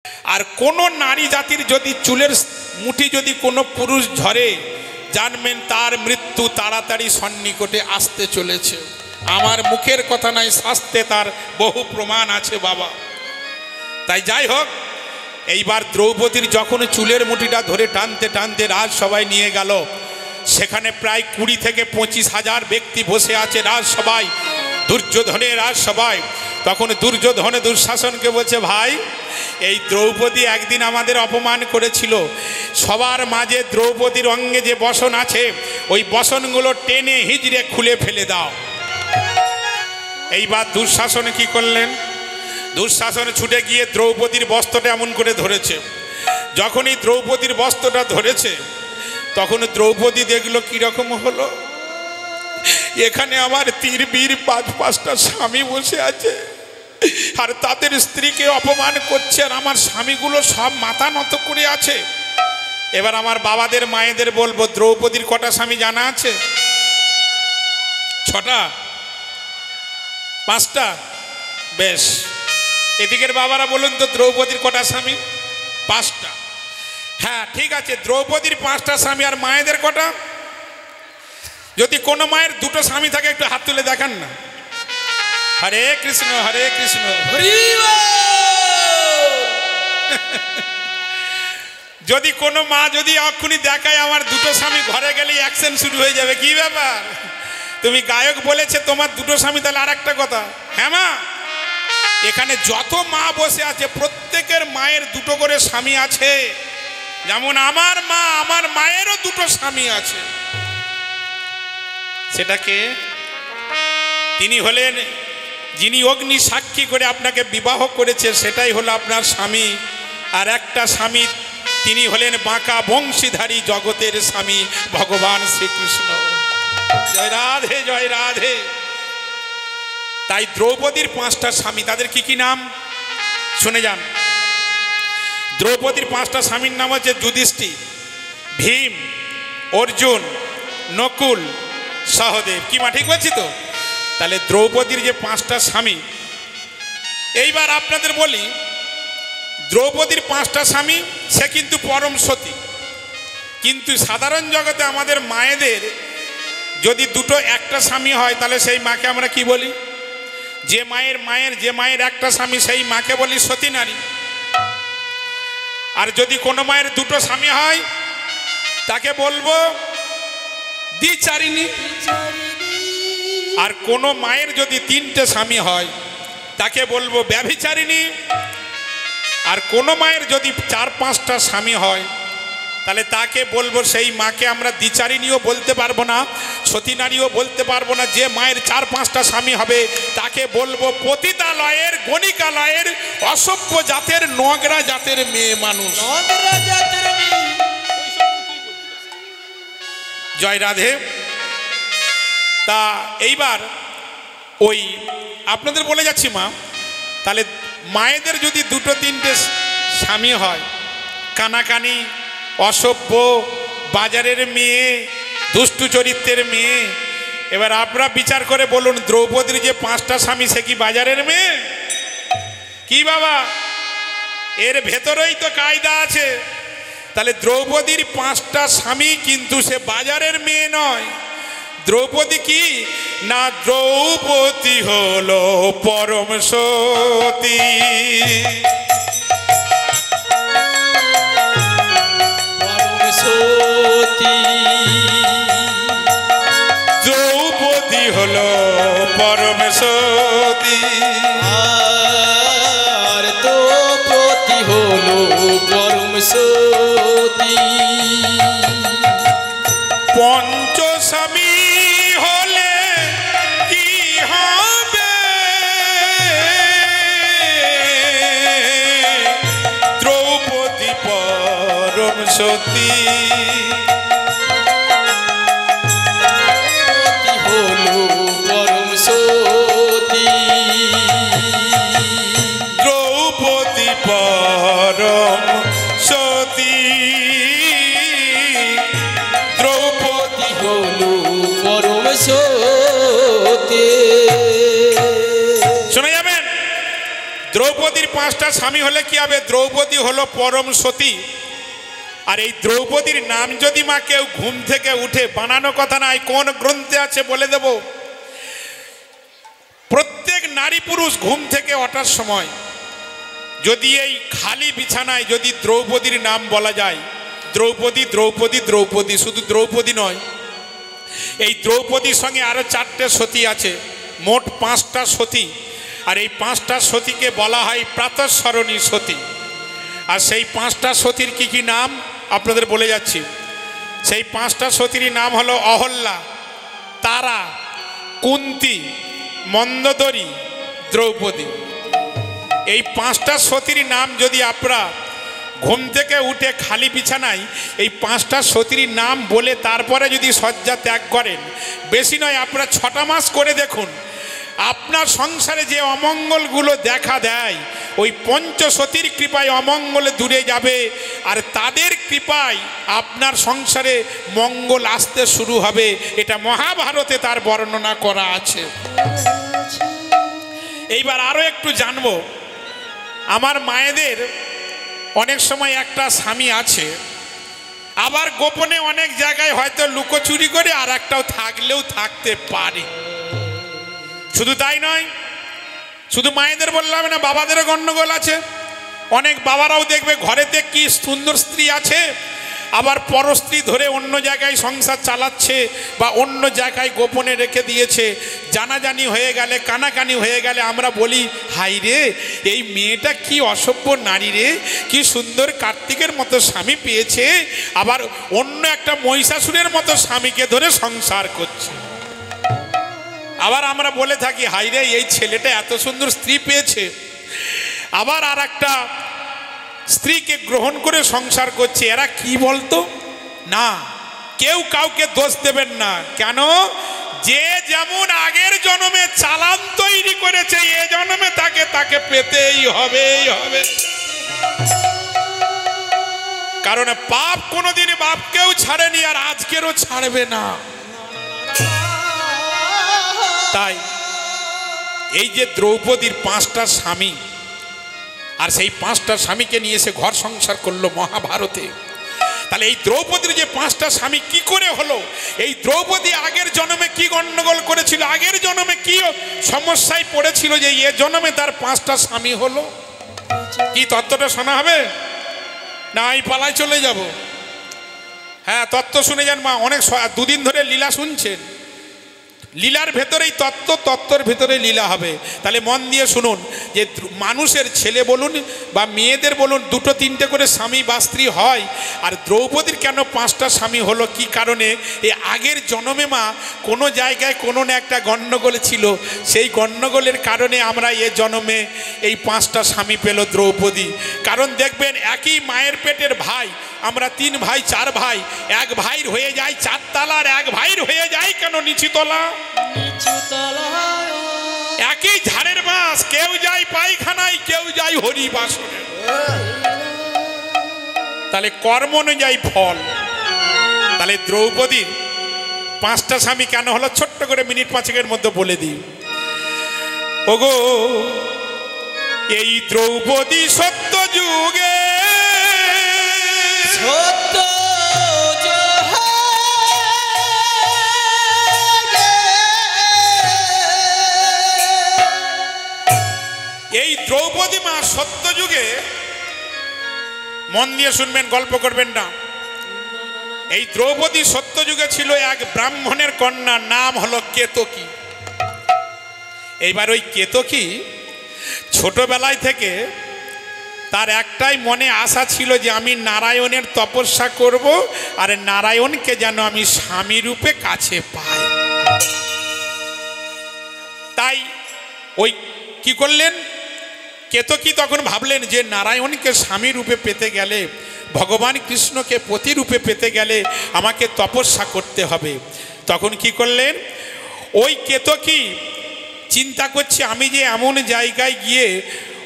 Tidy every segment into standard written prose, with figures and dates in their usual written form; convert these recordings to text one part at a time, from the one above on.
আর কোনো নারী জাতির যদি চুলের মুঠি যদি কোনো পুরুষ ঝরে, জানবেন তার মৃত্যু তাড়াতাড়ি সন্নিকটে আসতে চলেছে। আমার মুখের কথা নয়, শাস্ত্রে তার বহু প্রমাণ আছে বাবা। তাই যাই হোক, এইবার দ্রৌপদীর যখন চুলের মুঠিটা ধরে টানতে টানতে রাজসভায় নিয়ে গেল, সেখানে প্রায় 20 থেকে 25,000 ব্যক্তি বসে আছে রাজসভায়, দুর্যোধনের রাজসভায়। তখন দুর্যোধন দুঃশাসনকে বলছে, ভাই এই দ্রৌপদী একদিন আমাদের অপমান করেছিল, সবার মাঝে দ্রৌপদীর অঙ্গে যে বসন আছে ওই বসনগুলো টেনে হিজড়ে খুলে ফেলে দাও। এইবার দুঃশাসন কি করলেন? দুঃশাসন ছুটে গিয়ে দ্রৌপদীর বস্ত্রটা এমন করে ধরেছে। যখনই দ্রৌপদীর বস্ত্রটা ধরেছে, তখন দ্রৌপদী দেখলো কিরকম হলো, এখানে আমার তীর বীর 5-5টা স্বামী বসে আছে, আর তাদের স্ত্রীকে অপমান করছে, আর আমার স্বামীগুলো সব মাথা নত করে আছে। এবার আমার বাবাদের মায়েদের বলবো, দ্রৌপদীর কটা স্বামী জানা আছে? 6টা? 5টা? বেশ, এদিকের বাবারা বলুন তো, দ্রৌপদীর কটা স্বামী? 5টা। হ্যাঁ ঠিক আছে, দ্রৌপদীর 5টা স্বামী, আর মায়েদের কটা? যদি কোনো মায়ের 2টো স্বামী থাকে একটু হাত তুলে দেখান না। হরে কৃষ্ণ হরে কৃষ্ণ। যদি কোনো মা যদি এক্ষুনি দেখায় আমার 2টো স্বামী, ঘরে গেলেই অ্যাকশন শুরু হয়ে যাবে। কি ব্যাপার, তুমি গায়ক বলেছে তোমার 2টো স্বামী, তাহলে আর একটা কথা। হ্যাঁ মা, এখানে যত মা বসে আছে প্রত্যেকের মায়ের 2টো করে স্বামী আছে। যেমন আমার মা, আমার মায়েরও 2টো স্বামী আছে। সেটাকে তিনি হলেন যিনি অগ্নি সাক্ষী করে আপনাকে বিবাহ করেছে, সেটাই হলো আপনার স্বামী। আর একটা স্বামী, তিনি হলেন বাঁকা বংশীধারী জগতের স্বামী ভগবান শ্রীকৃষ্ণ। জয় রাধে জয় রাধে। তাই দ্রৌপদীর 5টা স্বামী, তাদের কি কি নাম শুনে যান। দ্রৌপদীর 5টা স্বামীর নাম হচ্ছে যুধিষ্ঠির, ভীম, অর্জুন, নকুল, সহদেব। কি মা ঠিক বলছি তো? তাহলে দ্রৌপদীর যে 5টা স্বামী, এইবার আপনাদের বলি, দ্রৌপদীর 5টা স্বামী, সে কিন্তু পরম সতী। কিন্তু সাধারণ জগতে আমাদের মায়েদের যদি 2টো একটা স্বামী হয়, তাহলে সেই মাকে আমরা কি বলি? যে মায়ের একটা স্বামী, সেই মাকে বলি সতী নারী। আর যদি কোনো মায়ের 2টো স্বামী হয়, তাকে বলবো দ্বিচারিণী। আর কোনো মায়ের যদি 3টে স্বামী হয়, তাকে বলবো ব্যভিচারিণী। আর কোনো মায়ের যদি 4-5টা স্বামী হয়, তাহলে তাকে বলবো, সেই মাকে আমরা দ্বিচারিণীও বলতে পারবো না, সতী নারীও বলতে পারবো না। যে মায়ের 4-5টা স্বামী হবে, তাকে বলবো পতিতালয়ের, গণিকালয়ের, অসভ্য জাতের, নোংরা জাতের মেয়ে মানুষ। জয় রাধে। তা এইবার ওই আপনাদের বলে যাচ্ছি মা, তাহলে মায়েদের যদি 2-3টে স্বামী হয়, কানাকানি, অসভ্য, বাজারের মেয়ে, দুষ্টু চরিত্রের মেয়ে, এবার আপনারা বিচার করে বলুন, দ্রৌপদীর যে 5টা স্বামী, সে কি বাজারের মেয়ে? কি বাবা, এর ভেতরেই তো কায়দা আছে। তাহলে দ্রৌপদীর 5টা স্বামী, কিন্তু সে বাজারের মেয়ে নয়। দ্রৌপদী কি না, দ্রৌপদী হলো পরম সতী। দ্রৌপদী হলো পরম সতী, আর দ্রৌপদী হলো পরম সতী। পঞ্চস্বামী হলে কি হবে, দ্রৌপদী পরম সতী। হলো পরম সতী, দ্রৌপদী পরম সতী, দ্রৌপদী হলো পরম সতী। শুনে যাবেন, দ্রৌপদী দ্রৌপদীর 5টা স্বামী হলে কি হবে? দ্রৌপদী হলো পরম সতী। আর এই দ্রৌপদীর নাম যদি মা কেউ ঘুম থেকে উঠে, বানানো কথা নাই, কোন গ্রন্থে আছে বলে দেব, প্রত্যেক নারী পুরুষ ঘুম থেকে ওঠার সময় যদি এই খালি বিছানায় যদি দ্রৌপদীর নাম বলা যায়, দ্রৌপদী দ্রৌপদী দ্রৌপদী, শুধু দ্রৌপদী নয়, এই দ্রৌপদীর সঙ্গে আরো 4টে সতী আছে, মোট 5টা সতী। আর এই 5টা সতীকে বলা হয় প্রাতঃস্মরণী সতী। আর সেই 5টা সতীর কি কি নাম আপনাদের বলে যাচ্ছি। সেই 5টা সতীর নাম হলো অহল্যা, তারা, কুন্তী, মন্দোদরী, দ্রৌপদী। এই 5টা সতীর নাম যদি আপনারা ঘুম থেকে উঠে খালি বিছানায় এই 5টা সতীর নাম বলে তারপরে যদি শয্যা ত্যাগ করেন, বেশি নয় আপনারা 6টা মাস করে দেখুন, আপনার সংসারে যে অমঙ্গলগুলো দেখা দেয় ওই পঞ্চসতীর কৃপায় অমঙ্গল দূরে যাবে। আর তাদের কৃপায় আপনার সংসারে মঙ্গল আসতে শুরু হবে। এটা মহাভারতে তার বর্ণনা করা আছে। এইবার আরো একটু জানবো, আমার মায়েদের অনেক সময় একটা স্বামী আছে, আবার গোপনে অনেক জায়গায় হয়তো লুকোচুরি করে আর একটাও থাকলেও থাকতে পারে। শুধু তাই নয়, শুধু মায়েদের বললাম না, বাবাদেরও গন্ডগোল আছে। অনেক বাবারাও দেখবে ঘরেতে কি সুন্দর স্ত্রী আছে, আবার পরস্ত্রী ধরে অন্য জায়গায় সংসার চালাচ্ছে বা অন্য জায়গায় গোপনে রেখে দিয়েছে। জানাজানি হয়ে গেলে, কানাকানি হয়ে গেলে আমরা বলি, হাই রে, এই মেয়েটা কি অসভ্য নারী রে, কি সুন্দর কার্তিকের মতো স্বামী পেয়েছে, আবার অন্য একটা মহিষাসুরের মতো স্বামীকে ধরে সংসার করছে। আবার আমরা বলে থাকি, হাই রে, এই ছেলেটা এত সুন্দর স্ত্রী পেয়েছে, আবার আর একটা স্ত্রীকে গ্রহণ করে সংসার করছে। এরা কি বলতো না, কেউ কাউকে দোষ দেবেন না। কেন? যে যেমন আগের জন্মে চালান তৈরি করেছে, এ জন্মে তাকে পেতেই হবে। কারণ পাপ কোনোদিন বাপকেও ছাড়েনি, আর আজকেরও ছাড়বে না। তাই এই যে দ্রৌপদীর 5টা স্বামী, আর সেই 5টা স্বামীকে নিয়ে এসে ঘর সংসার করলো মহাভারতে। তাহলে এই দ্রৌপদীর যে 5টা স্বামী কি করে হলো? এই দ্রৌপদী আগের জন্মে কি গন্ডগোল করেছিল, আগের জন্মে কি সমস্যায় পড়েছিল যে এ জন্মে তার 5টা স্বামী হলো? কি তত্ত্বটা শোনা হবে না আমি পালায় চলে যাব? হ্যাঁ, তত্ত্ব শুনে যান মা। অনেক 2 দিন ধরে লীলা শুনছেন, লীলার ভেতরেই তত্ত্ব, তত্ত্বর ভেতরে লীলা হবে। তাহলে মন দিয়ে শুনুন যে মানুষের ছেলে বলুন বা মেয়েদের বলুন 2-3টে করে স্বামী বা স্ত্রী হয়। আর দ্রৌপদীর কেন 5টা স্বামী হলো, কি কারণে? এই আগের জন্মে মা কোনো জায়গায় কোনো না একটা গণ্ডগোল ছিল, সেই গণ্ডগোলের কারণে আমরা এ জন্মে এই 5টা স্বামী পেল দ্রৌপদী। কারণ দেখবেন একই মায়ের পেটের ভাই, আমরা 3 ভাই 4 ভাই, এক ভাইয়ের হয়ে যায় 4 তলা, আর এক ভাইয়ের হয়ে যায় কেন নিচুতলা? একই ঝাড়ের মাছ, কেউ যায় পায়খানায়, কেউ যায় হরিবাসনে। তাহলে কর্ম অনুযায়ী ফল। তাহলে দ্রৌপদীর 5টা স্বামী কেন হলো, ছোট্ট করে মিনিট 5-এর মধ্যে বলে দিই। ওগো, এই দ্রৌপদী সত্য যুগে এই দ্রৌপদী মা সত্য যুগে, মন দিয়ে শুনবেন, গল্প করবেন না। এই দ্রৌপদী সত্য যুগে ছিল এক ব্রাহ্মণের কন্যা, নাম হলো কেতকী। এইবার ওই কেতকী ছোটবেলায় থেকে তার একটাই মনে আশা ছিল যে আমি নারায়ণের তপস্যা করব, আর নারায়ণকে যেন আমি স্বামী রূপে কাছে পাই। তাই ওই কি করলেন, কেতকী তখন ভাবলেন যে নারায়ণকে স্বামী রূপে পেতে গেলে, ভগবান কৃষ্ণকে পতি রূপে পেতে গেলে আমাকে তপস্যা করতে হবে। তখন কি করলেন, ওই কেতকী চিন্তা করছে আমি যে এমন জায়গায় গিয়ে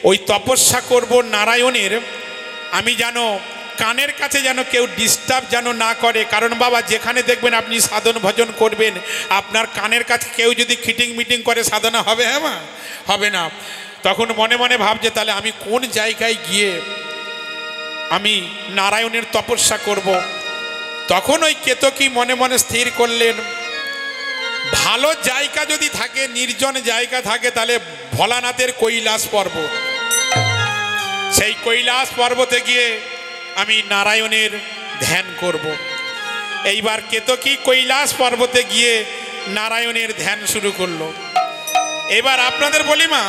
ওই তপস্যা করব নারায়ণের, আমি যেন কানের কাছে যেন কেউ ডিস্টার্ব যেন না করে। কারণ বাবা, যেখানে দেখবেন আপনি সাধন ভজন করবেন, আপনার কানের কাছে কেউ যদি খিটিং মিটিং করে সাধনা হবে? হ্যাঁ মা, হবে না। তখন মনে মনে ভাবছে তাহলে আমি কোন জায়গায় গিয়ে আমি নারায়ণের তপস্যা করব। তখন ওই কেতকী মনে মনে স্থির করলেন, ভালো জায়গা যদি থাকে, নির্জন জায়গা থাকে, তাহলে ভোলানাথের কৈলাস পর্বত, সেই কৈলাস পর্বতে গিয়ে আমি নারায়ণের ধ্যান করব। এইবার কেতকী কৈলাস পর্বতে গিয়ে নারায়ণের ধ্যান শুরু করলো। এবার আপনাদের বলি মা,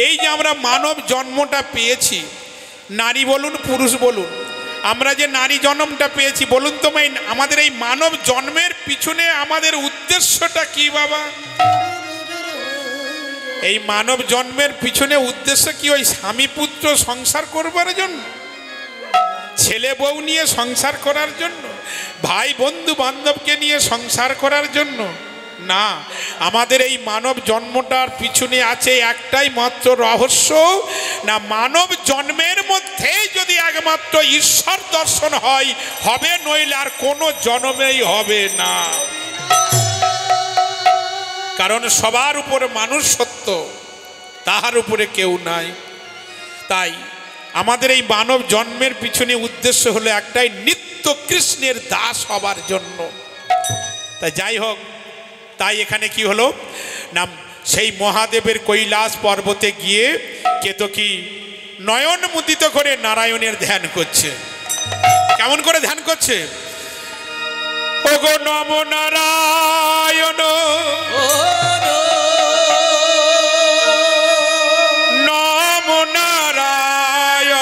এই যে আমরা মানব জন্মটা পেয়েছি, নারী বলুন পুরুষ বলুন, আমরা যে নারী জন্মটা পেয়েছি, বলুন তো মাই, আমাদের এই মানব জন্মের পিছনে আমাদের উদ্দেশ্যটা কি বাবা? এই মানব জন্মের পিছনে উদ্দেশ্য কি ওই স্বামী পুত্র সংসার করবার জন্য, ছেলে বউ নিয়ে সংসার করার জন্য, ভাই বন্ধু বান্ধবকে নিয়ে সংসার করার জন্য না। আমাদের এই মানব জন্মটার পিছনে আছে একটাই মাত্র রহস্য, না মানব জন্মের মধ্যেই যদি একমাত্র ঈশ্বর দর্শন হয় হবে, নইলে আর কোনো জন্মেই হবে না। কারণ সবার উপরে মানুষ সত্য, তাহার উপরে কেউ নাই। তাই আমাদের এই মানব জন্মের পিছনে উদ্দেশ্য হলো একটাই, নিত্য কৃষ্ণের দাস হবার জন্য। তাই যাই হোক, তাই এখানে কি হলো না, সেই মহাদেবের কৈলাস পর্বতে গিয়ে কেতকী নয়ন মুদিত করে নারায়ণের ধ্যান করছে। কেমন করে ধ্যান করছে? ওগো নম নারায়ণ, নম নারায়ণ,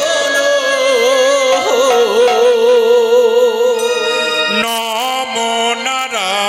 নম নারায়ণ, নম নারায়ণ।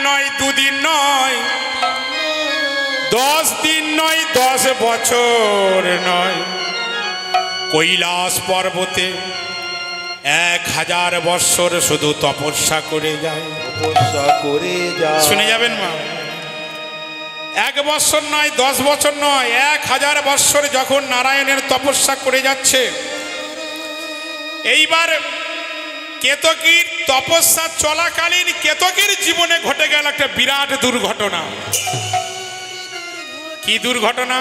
নয় দুদিন নয় 10 দিন নয় 10 বছর নয়, কৈলাস পর্বতে 1000 বৎসর শুধু তপস্যা করে যায়। তপস্যা করে যায়। শুনে যাবেন মা, 1 বৎসর নয় 10 বছর নয়, 1000 বৎসর যখন নারায়ণের তপস্যা করে যাচ্ছে। এইবার কেতকীর তপস্যা চলাকালীন কেতকীর জীবনে ঘটে গেল একটা বিরাট দুর্ঘটনা। কি দুর্ঘটনা?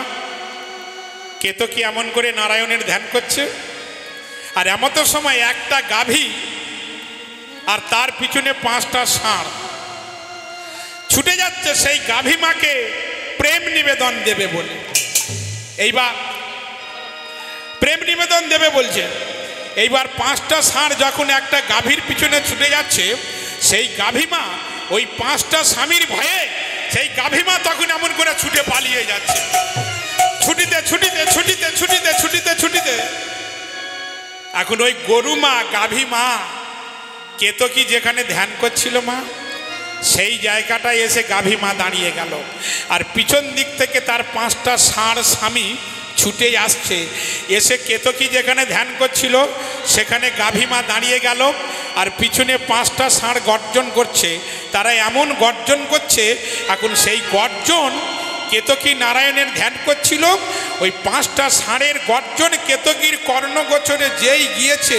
কেতকী এমন করে নারায়ণের ধ্যান করছে, আর এমন তো সময় একটা গাভী আর তার পিছনে 5টা ষাঁড় ছুটে যাচ্ছে সেই গাভী মাকে প্রেম নিবেদন দেবে বলে। এইবার প্রেম নিবেদন দেবে বলছে। এইবার 5টা ষাঁড় যখন একটা গাভীর পিছনে ছুটে যাচ্ছে, সেই গাভী মা ওই 5টা স্বামীর ভয়ে সেই গাভী মা তখন এমন করে ছুটে পালিয়ে যাচ্ছে। ছুটিতে ছুটিতে ছুটিতে ছুটিতে ছুটিতে ছুটিতে এখন ওই গরু মা গাভী মা কেতকী যেখানে ধ্যান করছিল মা, সেই জায়গাটায় এসে গাভী মা দাঁড়িয়ে গেল। আর পিছন দিক থেকে তার 5টা ষাঁড় স্বামী ছুটে আসছে, এসে কেতকী যেখানে ধ্যান করছিল সেখানে গাভী মা দাঁড়িয়ে গেল। আর পিছনে 5টা ষাঁড় গর্জন করছে। তারা এমন গর্জন করছে, এখন সেই গর্জন কেতকী নারায়ণের ধ্যান করছিল, ওই 5টা ষাঁড়ের গর্জন কেতকীর কর্ণগোচরে যেই গিয়েছে,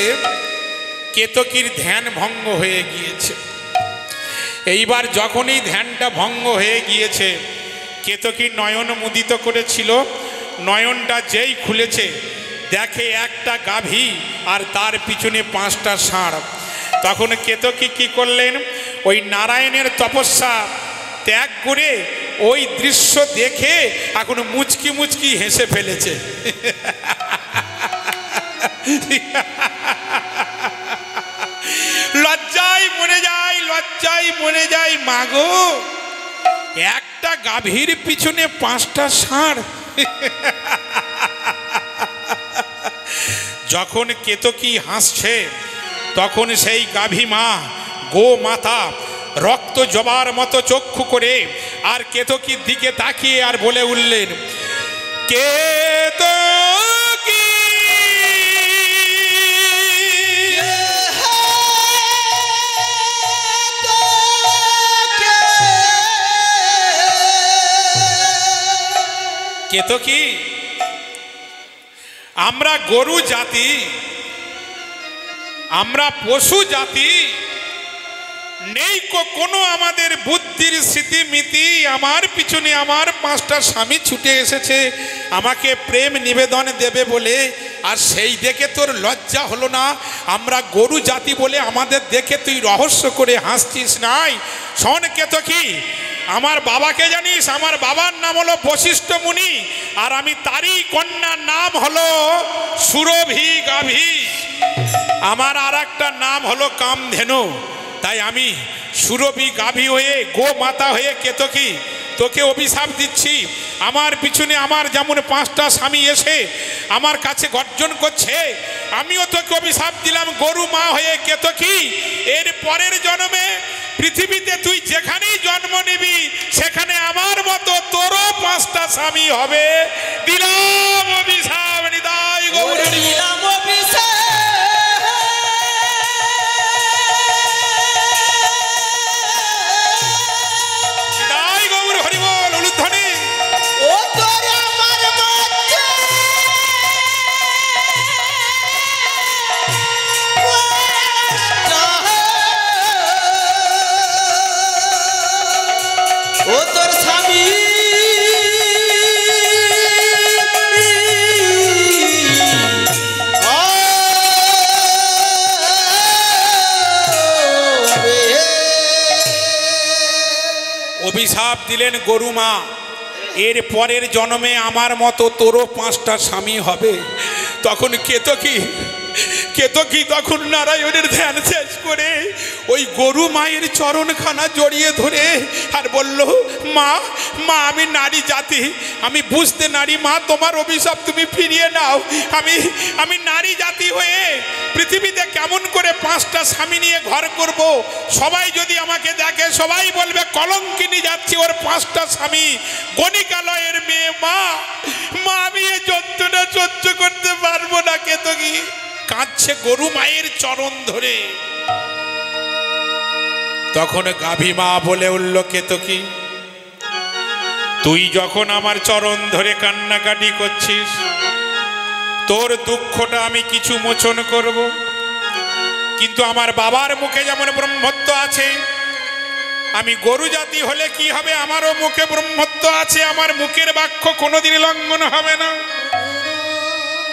কেতকীর ধ্যান ভঙ্গ হয়ে গিয়েছে। এইবার যখনই ধ্যানটা ভঙ্গ হয়ে গিয়েছে, কেতকী নয়ন মুদিত করেছিল, নয়নটা যেই খুলেছে দেখে একটা গাভী আর তার পিছনে 5টা ষাঁড়। তখন কেতকী কি করলেন, ওই নারায়ণের তপস্যা ত্যাগ করে ওই দৃশ্য দেখে এখন মুচকি মুচকি হেসে ফেলেছে। লজ্জায় মরে যায়, লজ্জায় মরে যায়। মাগো, একটা গাভীর পিছনে 5টা ষাঁড়। যখন কেতকী হাসছে, তখন সেই গাভী মা গো মাতা রক্ত জবার মতো চক্ষু করে আর কেতকীর দিকে তাকিয়ে আর বলে উঠলেন, কেতকী কেতকী, আমরা গরু জাতি, আমরা পশু জাতি, নেই কোনো আমাদের বুদ্ধির স্মৃতিমিতি। আমার পিছনে আমার 5টা স্বামী ছুটে এসেছে আমাকে প্রেম নিবেদন দেবে বলে, আর সেই দেখে তোর লজ্জা হলো না? আমরা গরু জাতি বলে আমাদের দেখে তুই রহস্য করে হাসছিস নাই? শোন কেতকী, আমার বাবাকে জানিস? আমার বাবার নাম হলো বশিষ্ঠ মুনি, আর আমি তারই কন্যার নাম হলো সুরভি গাভী। আমার আর একটা নাম হলো কামধেনু। তাই আমি সুরভি গাভী হয়ে গো মাতা হয়ে কেতকী তোকে অভিশাপ দিচ্ছি। আমার পিছনে আমার যেমন 5টা স্বামী এসে আমার কাছে গর্জন করছে, আমিও তোকে অভিশাপ দিলাম গরু মা হয়ে কেতকী। এর পরের জন্মে পৃথিবীতে তুই যেখানেই জন্ম নিবি সেখানে আমার মতো তোরও 5টা স্বামী হবে। দিলাম অভিশাপ, নিদায় গৌর দিলাম অভিশাপ। অভিশাপ দিলেন গরু মা, এর পরের জন্মে আমার মতো তোরও 5টা স্বামী হবে। তখন কেতকী কেতকী তখন নারায়ণের ধ্যান শেষ করে ওই গরু মায়ের চরণখানা জড়িয়ে ধরে আর বলল, মা মা আমি নারী জাতি, আমি বুঝতে নারী, মা তোমার অভিশাপ তুমি ফিরিয়ে নাও। আমি নারী জাতি হয়ে পৃথিবীতে কেমন করে 5টা স্বামী নিয়ে ঘর করব? সবাই যদি আমাকে দেখে সবাই বলবে কলঙ্কিনী যাচ্ছি, ওর 5টা স্বামী, গণিকালয়ের মেয়ে। মা মা আমি এই যন্ত্রণা সহ্য করতে পারবো না। কেতকী কাঁদছে গরু মায়ের চরণ ধরে। তখন গাভী মা বলে উঠল, কেতকী তুই যখন আমার চরণ ধরে কান্নাকাটি করছিস, তোর দুঃখটা আমি কিছু মোচন করব, কিন্তু আমার বাবার মুখে যেমন ব্রহ্মত্ব আছে, আমি গরু জাতি হলে কি হবে, আমারও মুখে ব্রহ্মত্ব আছে, আমার মুখের বাক্য কোনোদিন লঙ্ঘন হবে না।